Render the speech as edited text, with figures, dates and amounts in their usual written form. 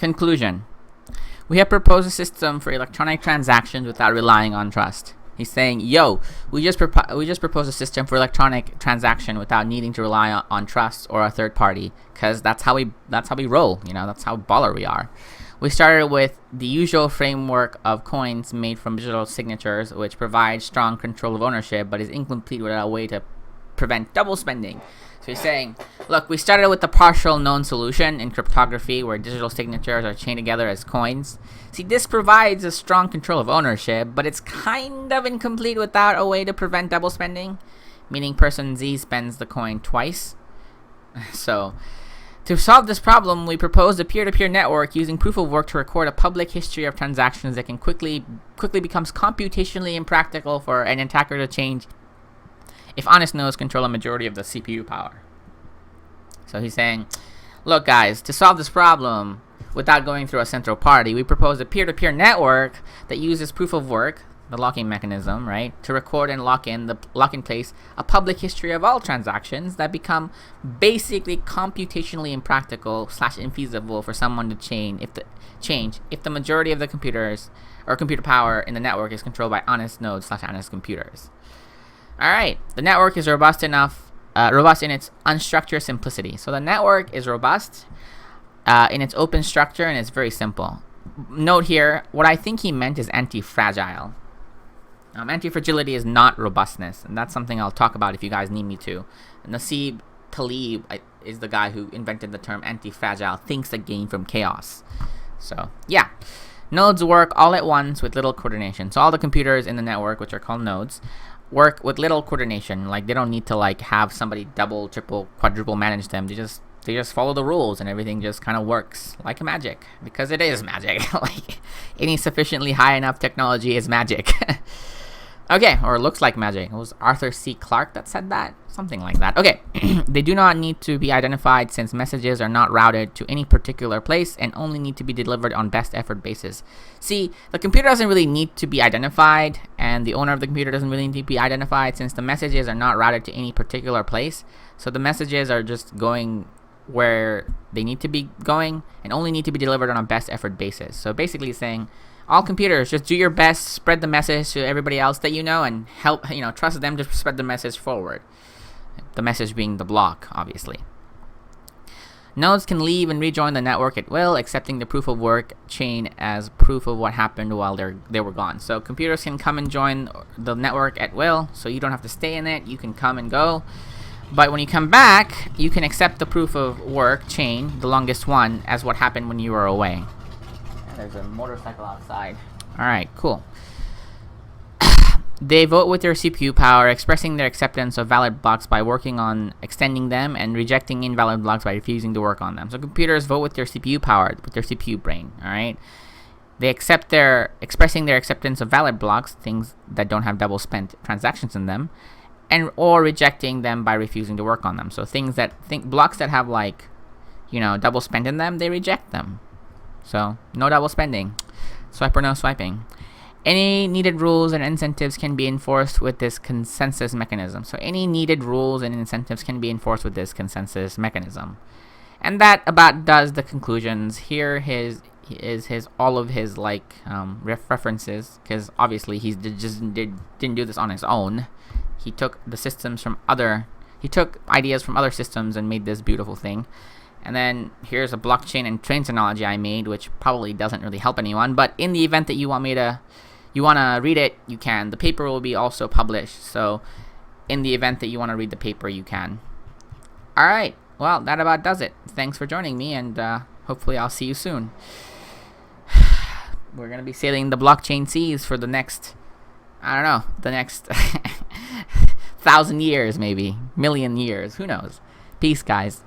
Conclusion. We have proposed a system for electronic transactions without relying on trust. He's saying, we just proposed a system for electronic transaction without needing to rely on trust or a third party, because that's how we roll. That's how baller we are. We started with the usual framework of coins made from digital signatures, which provides strong control of ownership, but is incomplete without a way to prevent double spending. So he's saying, look, we started with the partial known solution in cryptography where digital signatures are chained together as coins. See, this provides a strong control of ownership, but it's kind of incomplete without a way to prevent double spending, meaning person Z spends the coin twice. So, to solve this problem, we proposed a peer-to-peer network using proof of work to record a public history of transactions that can quickly becomes computationally impractical for an attacker to change if honest nodes control a majority of the CPU power. So he's saying, look guys, to solve this problem without going through a central party, we propose a peer-to-peer network that uses proof of work, the locking mechanism, right, to record and lock in place a public history of all transactions that become basically computationally impractical / infeasible for someone to change if the majority of the computers or computer power in the network is controlled by honest nodes / honest computers. Alright, the network is robust in its unstructured simplicity. So the network is robust in its open structure, and it's very simple. Note here, what I think he meant is anti-fragile. Anti-fragility is not robustness, and that's something I'll talk about if you guys need me to. Nasib Talib is the guy who invented the term anti-fragile, things that gain from chaos. So, yeah. Nodes work all at once with little coordination. So all the computers in the network, which are called nodes, work with little coordination. Like, they don't need to have somebody double, triple, quadruple manage them. They just follow the rules and everything just kind of works like magic, because it is magic. Like, any sufficiently high enough technology is magic. Okay, or looks like magic. It was Arthur C. Clarke that said that, something like that. Okay, they do not need to be identified since messages are not routed to any particular place and only need to be delivered on best effort basis. See, the computer doesn't really need to be identified, and the owner of the computer doesn't really need to be identified since the messages are not routed to any particular place. So the messages are just going where they need to be going and only need to be delivered on a best effort basis. So basically saying, all computers, just do your best, spread the message to everybody else that you know, and help, trust them to spread the message forward. The message being the block, obviously. Nodes can leave and rejoin the network at will, accepting the proof of work chain as proof of what happened while they were gone. So computers can come and join the network at will, so you don't have to stay in it. You can come and go. But when you come back, you can accept the proof of work chain, the longest one, as what happened when you were away. There's a motorcycle outside. Alright, cool. They vote with their CPU power, expressing their acceptance of valid blocks by working on extending them and rejecting invalid blocks by refusing to work on them. So computers vote with their CPU power, with their CPU brain, alright? They expressing their acceptance of valid blocks, things that don't have double spent transactions in them, or rejecting them by refusing to work on them. So blocks that have double spent in them, they reject them. So, no double spending. Swipe or no swiping. Any needed rules and incentives can be enforced with this consensus mechanism. So, any needed rules and incentives can be enforced with this consensus mechanism. And that about does the conclusions. Here is all of his references, because obviously he didn't do this on his own. He took ideas from other systems and made this beautiful thing. And then here's a blockchain and trains analogy I made, which probably doesn't really help anyone. But in the event that you want to read it, you can. The paper will be also published. So in the event that you want to read the paper, you can. All right. Well, that about does it. Thanks for joining me, and hopefully I'll see you soon. We're going to be sailing the blockchain seas for the next 1,000 years, maybe. 1,000,000 years. Who knows? Peace, guys.